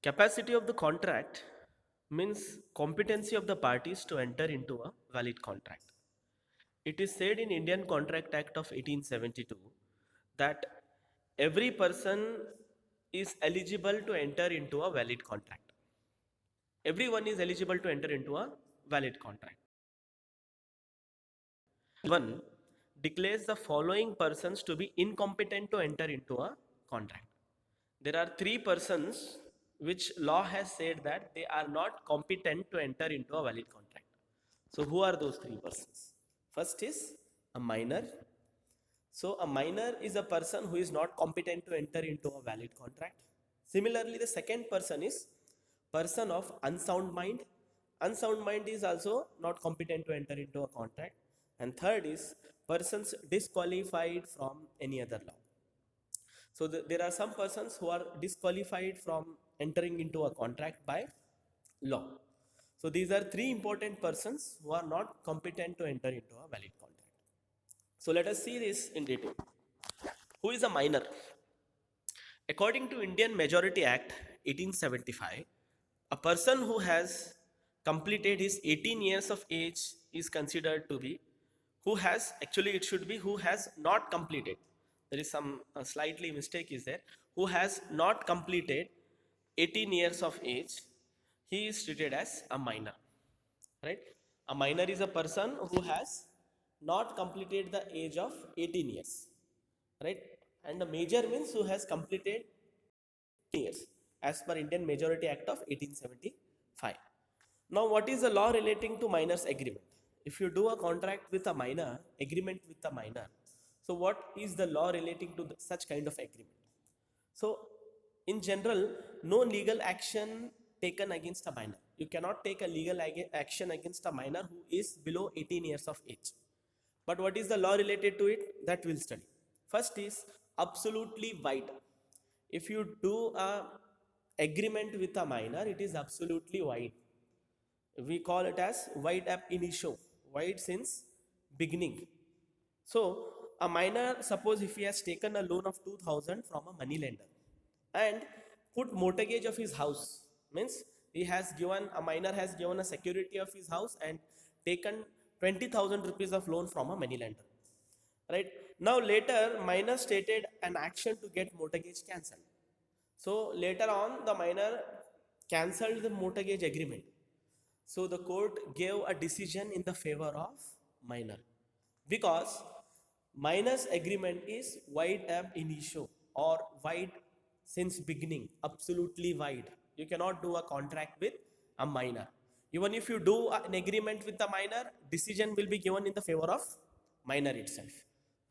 Capacity of the contract means competency of the parties to enter into a valid contract. It is said in Indian Contract Act of 1872 that every person is eligible to enter into a valid contract. Everyone is eligible to enter into a valid contract. One declares the following persons to be incompetent to enter into a contract. There are three persons which law has said that they are not competent to enter into a valid contract. So who are those three persons? First is a minor. So a minor is a person who is not competent to enter into a valid contract. Similarly, the second person is person of unsound mind. Unsound mind is also not competent to enter into a contract. And third is persons disqualified from any other law. So there are some persons who are disqualified from entering into a contract by law. So these are three important persons who are not competent to enter into a valid contract. So let us see this in detail. Who is a minor? According to Indian Majority Act 1875, a person who has completed his 18 years of age is considered to be who has actually it should be who has not completed. There is some slightly mistake is there. Who has not completed 18 years of age, he is treated as a minor, right? A minor is a person who has not completed the age of 18 years, right? And a major means who has completed years as per Indian Majority Act of 1875. Now, what is the law relating to minors agreement? If you do a contract with a minor, agreement with a minor, so what is the law relating to such kind of agreement? So, in general, no legal action taken against a minor. You cannot take a legal action against a minor who is below 18 years of age. But what is the law related to it? That we'll study. First is absolutely void. If you do a agreement with a minor, it is absolutely void. We call it as void ab initio, void since beginning. So a minor, suppose if he has taken a loan of 2000 from a money lender and put mortgage of his house, means he has given a minor has given a security of his house and taken 20,000 rupees of loan from a money lender, right? Now later minor stated an action to get mortgage cancelled. So later on the minor cancelled the mortgage agreement. So the court gave a decision in the favor of minor because minor's agreement is void ab initio or void since beginning, absolutely void. You cannot do a contract with a minor. Even if you do an agreement with the minor, decision will be given in the favor of minor itself,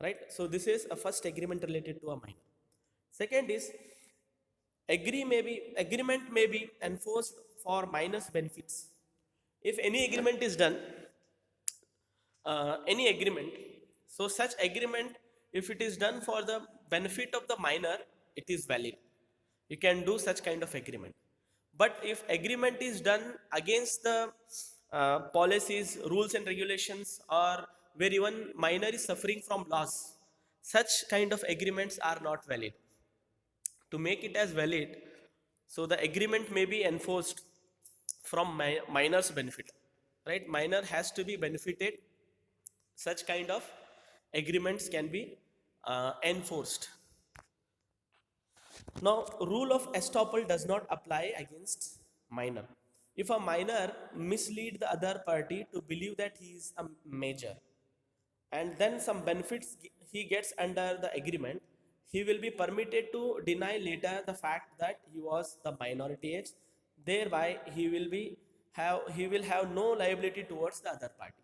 right? So this is a first agreement related to a minor. Second is agreement may be enforced for minor's benefits. If any agreement is done, any agreement, so such agreement, if it is done for the benefit of the minor, it is valid. You can do such kind of agreement. But if agreement is done against the policies, rules and regulations, or where even minor is suffering from loss, such kind of agreements are not valid. To make it as valid, so the agreement may be enforced from minor's benefit, right? Minor has to be benefited. Such kind of agreements can be enforced. Now rule of estoppel does not apply against minor. If a minor mislead the other party to believe that he is a major and then some benefits he gets under the agreement, he will be permitted to deny later the fact that he was the minority age. Thereby he will have no liability towards the other party.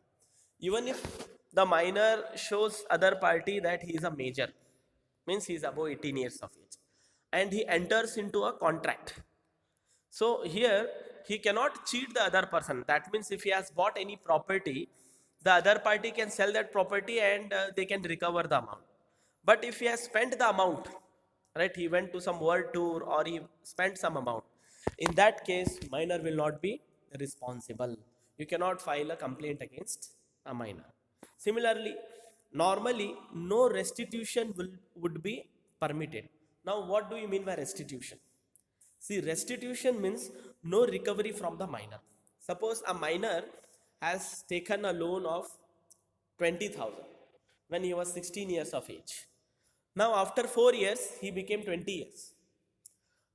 Even if the minor shows other party that he is a major, means he is above 18 years of age, and he enters into a contract. So here he cannot cheat the other person. That means if he has bought any property, the other party can sell that property and they can recover the amount. But if he has spent the amount, right, he went to some world tour or he spent some amount, in that case minor will not be responsible. You cannot file a complaint against a minor. Similarly, normally no restitution would be permitted. Now what do you mean by restitution? See, restitution means no recovery from the minor. Suppose a minor has taken a loan of 20,000 when he was 16 years of age. Now, after 4 years, he became 20 years.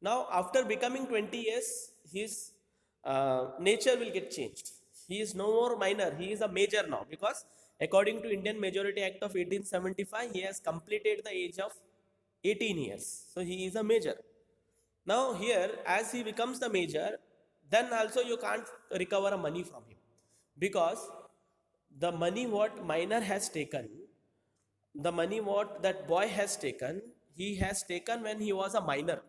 Now, after becoming 20 years, his nature will get changed. He is no more minor, he is a major now, because according to Indian Majority Act of 1875, he has completed the age of 18 years. So, he is a major. Now, here, as he becomes the major, then also you can't recover money from him, because the money what minor has taken, the money what that boy has taken, he has taken when he was a minor.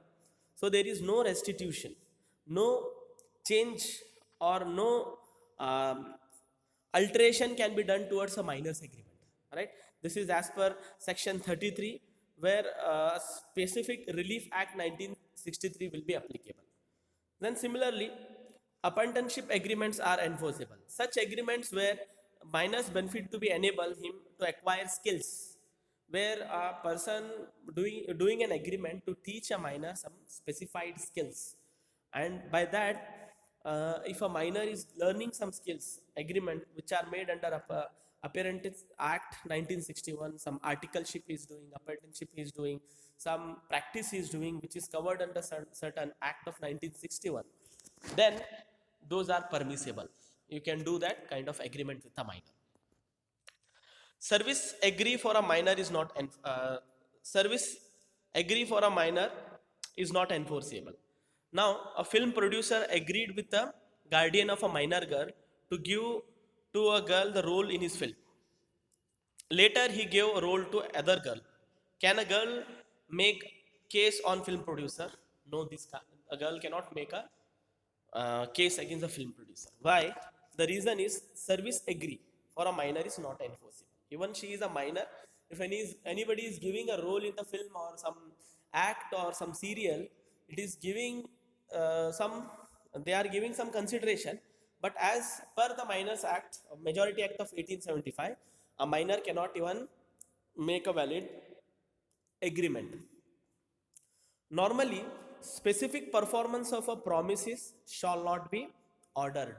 So there is no restitution, no change, or no alteration can be done towards a minor's agreement, right? This is as per section 33, where specific relief act 1963 will be applicable. Then similarly, apprenticeship agreements are enforceable. Such agreements where minors benefit to be enable him to acquire skills, where a person doing an agreement to teach a minor some specified skills, and by that, if a minor is learning some skills, agreement which are made under Apprentice Act 1961, some articleship is doing, apprenticeship is doing, some practice is doing, which is covered under certain Act of 1961, then those are permissible. You can do that kind of agreement with a minor. Service agree for a minor is not service agree for a minor is not enforceable. Now, a film producer agreed with the guardian of a minor girl to give to a girl the role in his film. Later, he gave a role to other girl. Can a girl make case on film producer? No, a girl cannot make a case against the film producer. Why? The reason is service agree for a minor is not enforceable. Even she is a minor, if anybody is giving a role in the film or some act or some serial, it is giving they are giving some consideration. But as per the Minors Act, Majority Act of 1875, a minor cannot even make a valid agreement. Normally, specific performance of a promises shall not be ordered.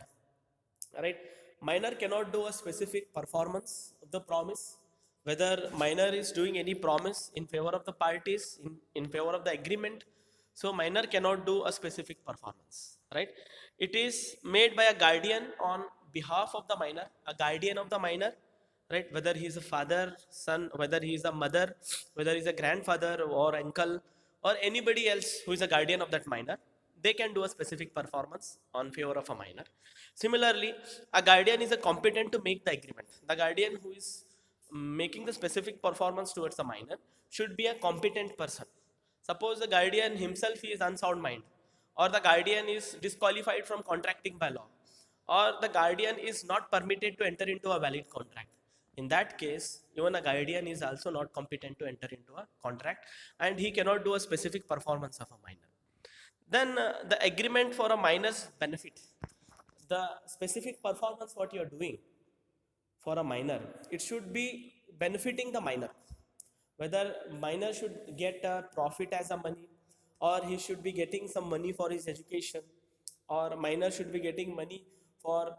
Right? Minor cannot do a specific performance of the promise. Whether minor is doing any promise in favor of the parties, in favor of the agreement, so minor cannot do a specific performance. Right? It is made by a guardian on behalf of the minor, a guardian of the minor. Right? Whether he is a father, son, whether he is a mother, whether he is a grandfather or uncle, or anybody else who is a guardian of that minor, they can do a specific performance on favor of a minor. Similarly, a guardian is a competent to make the agreement. The guardian who is making the specific performance towards a minor should be a competent person. Suppose the guardian himself is unsound mind, or the guardian is disqualified from contracting by law, or the guardian is not permitted to enter into a valid contract. In that case, even a guardian is also not competent to enter into a contract, and he cannot do a specific performance of a minor. Then the agreement for a minor's benefit, the specific performance what you are doing for a minor, it should be benefiting the minor. Whether minor should get a profit as a money, or he should be getting some money for his education, or minor should be getting money for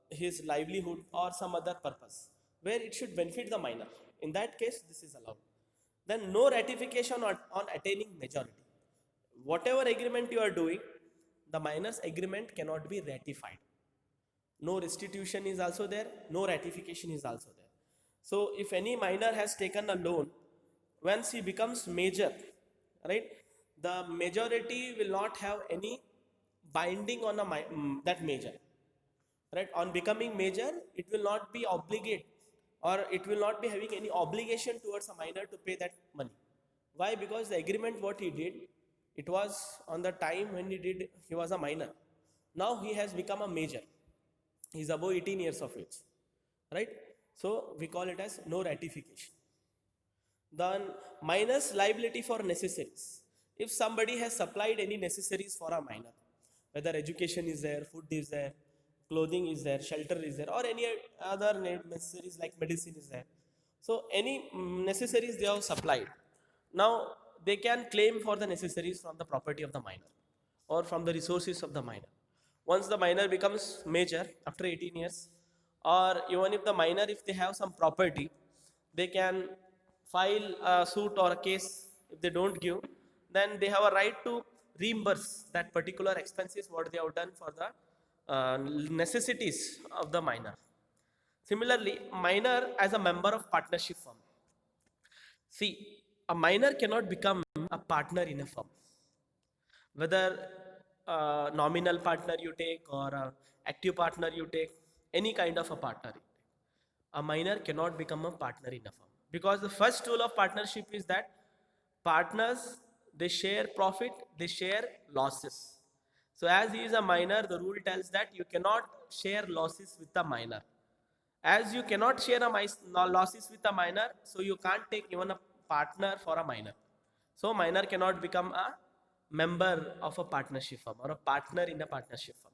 his livelihood or some other purpose, where it should benefit the minor. In that case, this is allowed. Then no ratification on attaining majority. Whatever agreement you are doing, the minor's agreement cannot be ratified. No restitution is also there, no ratification is also there. So if any minor has taken a loan, once he becomes major, right, the majority will not have any binding on that major. Right? On becoming major, it will not be obligated, or it will not be having any obligation towards a minor to pay that money. Why? Because the agreement what he did, it was on the time when he was a minor. Now he has become a major. He is above 18 years of age. Right? So we call it as no ratification. Then minor's liability for necessaries. If somebody has supplied any necessaries for a minor, whether education is there, food is there, clothing is there, shelter is there, or any other necessaries like medicine is there. So any necessaries they have supplied. Now they can claim for the necessaries from the property of the minor. or from the resources of the minor. Once the minor becomes major after 18 years, or even if the minor, if they have some property, they can file a suit or a case. If they don't give, then they have a right to reimburse that particular expenses what they have done for the necessities of the minor. Similarly, minor as a member of partnership firm. See, a minor cannot become a partner in a firm, whether nominal partner you take or a active partner you take, any kind of a partner you take. A minor cannot become a partner in a firm, because the first rule of partnership is that partners, they share profit, they share losses. So as he is a minor, the rule tells that you cannot share losses with a minor. As you cannot share a losses with a minor, so you can't take even a partner for a minor. So minor cannot become a member of a partnership firm or a partner in a partnership firm.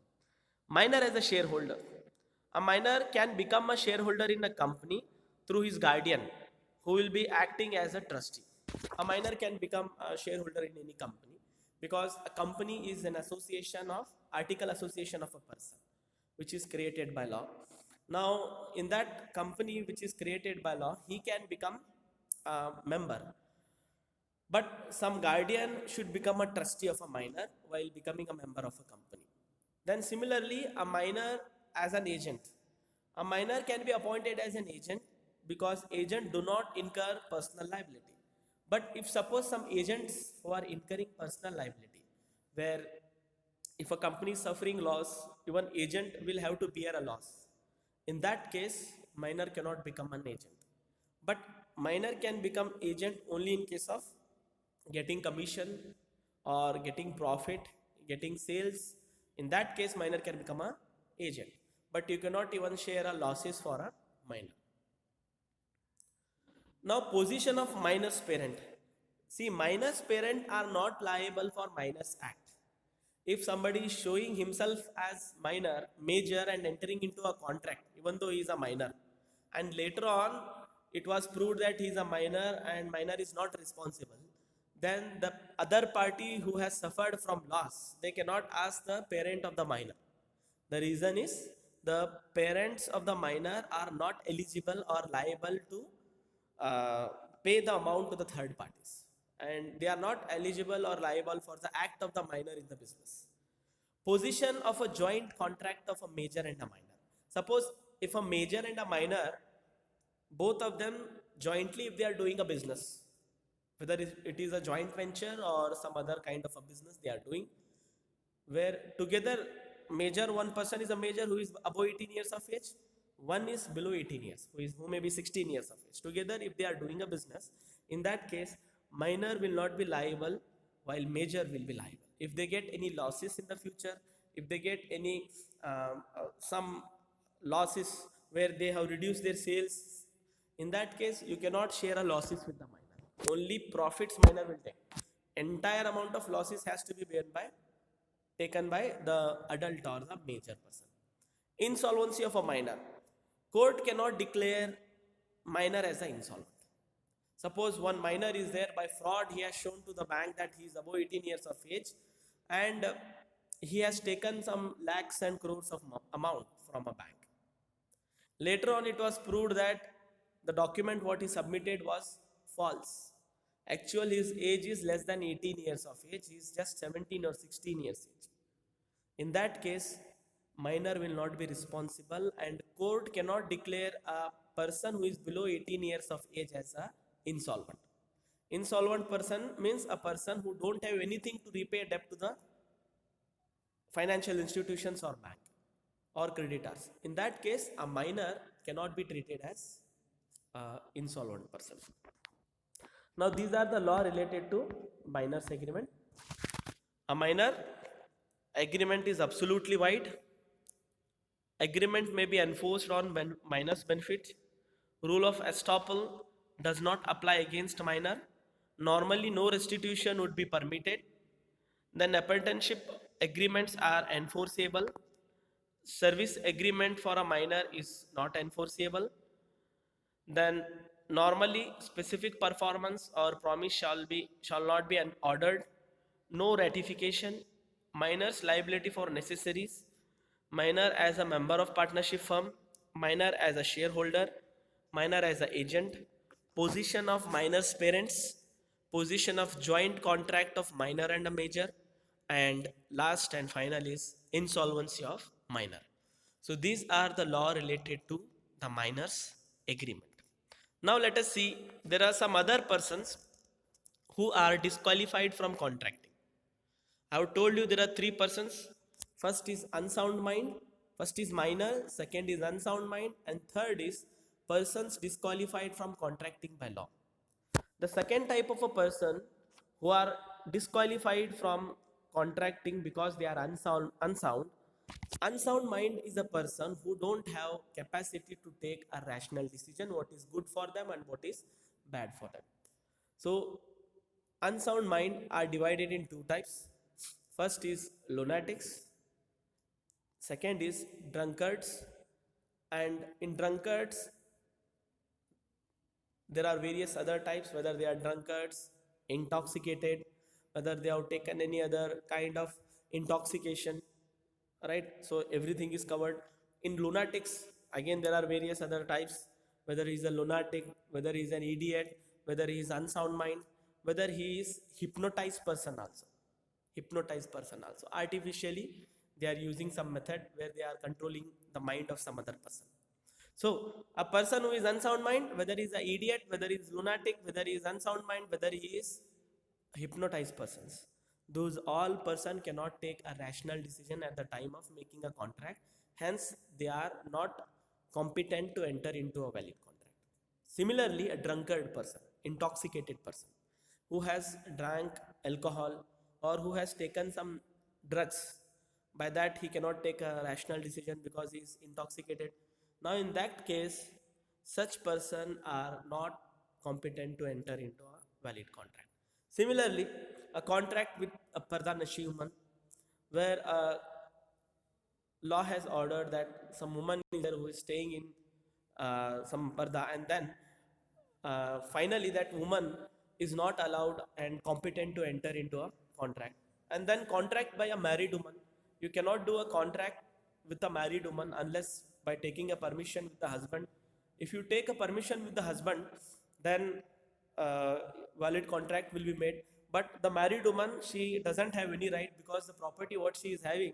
Minor as a shareholder. A minor can become a shareholder in a company through his guardian, who will be acting as a trustee. A minor can become a shareholder in any company, because a company is an association of article association of a person, which is created by law. Now, in that company which is created by law, he can become a member. But some guardian should become a trustee of a minor while becoming a member of a company. Then similarly, a minor as an agent. A minor can be appointed as an agent, because agents do not incur personal liability. But if suppose some agents who are incurring personal liability, where if a company is suffering loss, even agent will have to bear a loss. In that case, minor cannot become an agent. But minor can become agent only in case of getting commission or getting profit, getting sales. In that case, minor can become a agent. But you cannot even share a losses for a minor. Now, position of minor's parent. See, minor's parent are not liable for minor's act. If somebody is showing himself as minor, major, and entering into a contract, even though he is a minor, and later on it was proved that he is a minor and minor is not responsible, then the other party who has suffered from loss, they cannot ask the parent of the minor. The reason is the parents of the minor are not eligible or liable to uh, pay the amount to the third parties, and they are not eligible or liable for the act of the minor in the business. Position of a joint contract of a major and a minor. Suppose if a major and a minor, both of them jointly, if they are doing a business, whether it is a joint venture or some other kind of a business they are doing, where together major, one person is a major who is above 18 years of age, one is below 18 years who may be 16 years of age. Together if they are doing a business, in that case minor will not be liable while major will be liable. If they get any losses in the future, if they get any some losses where they have reduced their sales, in that case you cannot share a losses with the minor. Only profits minor will take. Entire amount of losses has to be taken by the adult or the major person. Insolvency of a minor. Court cannot declare minor as an insolvent. Suppose one minor is there, by fraud he has shown to the bank that he is above 18 years of age, and he has taken some lakhs and crores of amount from a bank. Later on it was proved that the document what he submitted was false. Actually his age is less than 18 years of age, he is just 17 or 16 years age. In that case, minor will not be responsible, and court cannot declare a person who is below 18 years of age as a insolvent. Insolvent person means a person who don't have anything to repay debt to the financial institutions or bank or creditors. In that case, a minor cannot be treated as insolvent person. Now these are the law related to minor's agreement. A minor agreement is absolutely void. Agreement may be enforced on minor's benefit. Rule of estoppel does not apply against minor. Normally, no restitution would be permitted. Then apprenticeship agreements are enforceable. Service agreement for a minor is not enforceable. Then normally specific performance or promise shall not be ordered. No ratification. minor's liability for necessaries, minor as a member of partnership firm, minor as a shareholder, minor as a agent, position of minor's parents, position of joint contract of minor and a major, and last and final is insolvency of minor. So these are the law related to the minors agreement. Now let us see, there are some other persons who are disqualified from contracting. I have told you there are three persons. First is unsound mind, first is minor, second is unsound mind, and third is persons disqualified from contracting by law. The second type of a person who are disqualified from contracting because they are unsound mind is a person who don't have capacity to take a rational decision what is good for them and what is bad for them. So unsound mind are divided in two types. First is lunatics, second is drunkards, and in drunkards there are various other types, whether they are drunkards, intoxicated, whether they have taken any other kind of intoxication, right? So everything is covered. In lunatics, again there are various other types, whether he is a lunatic, whether he is an idiot, whether he is unsound mind, whether he is hypnotized person also. Hypnotized person also. Artificially, they are using some method where they are controlling the mind of some other person. So a person who is unsound mind, whether he is an idiot, whether he is lunatic, whether he is unsound mind, whether he is hypnotized persons, those all person cannot take a rational decision at the time of making a contract. Hence, they are not competent to enter into a valid contract. Similarly, a drunkard person, intoxicated person, who has drank alcohol or who has taken some drugs, by that he cannot take a rational decision because he is intoxicated. Now in that case, such person are not competent to enter into a valid contract. Similarly, a contract with a Pardanashi woman, where a law has ordered that some woman is there who is staying in some parda, and then finally that woman is not allowed and competent to enter into a contract, and then contract by a married woman. You cannot do a contract with a married woman unless by taking a permission with the husband. If you take a permission with the husband, then uh, valid contract will be made. But the married woman, she doesn't have any right, because the property what she is having,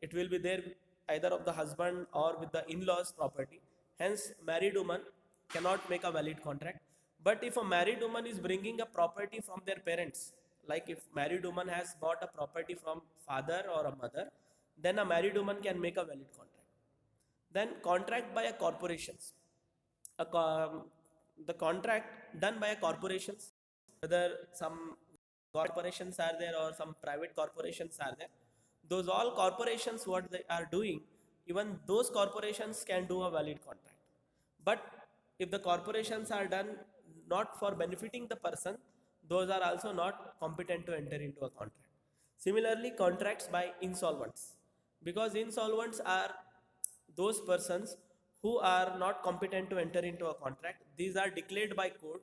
it will be there either of the husband or with the in-laws property. Hence married woman cannot make a valid contract. But if a married woman is bringing a property from their parents, like if married woman has bought a property from father or a mother, then a married woman can make a valid contract. Then contract by a corporations, the contract done by a corporations, whether some corporations are there or some private corporations are there, those all corporations what they are doing, even those corporations can do a valid contract. But if the corporations are done not for benefiting the person, those are also not competent to enter into a contract. Similarly, contracts by insolvents, because insolvents are those persons who are not competent to enter into a contract. These are declared by court.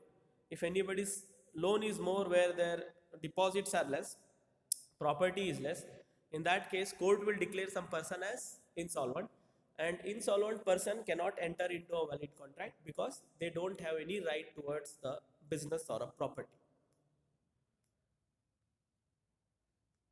If anybody's loan is more where their deposits are less, property is less, in that case court will declare some person as insolvent, and insolvent person cannot enter into a valid contract because they don't have any right towards the business or a property.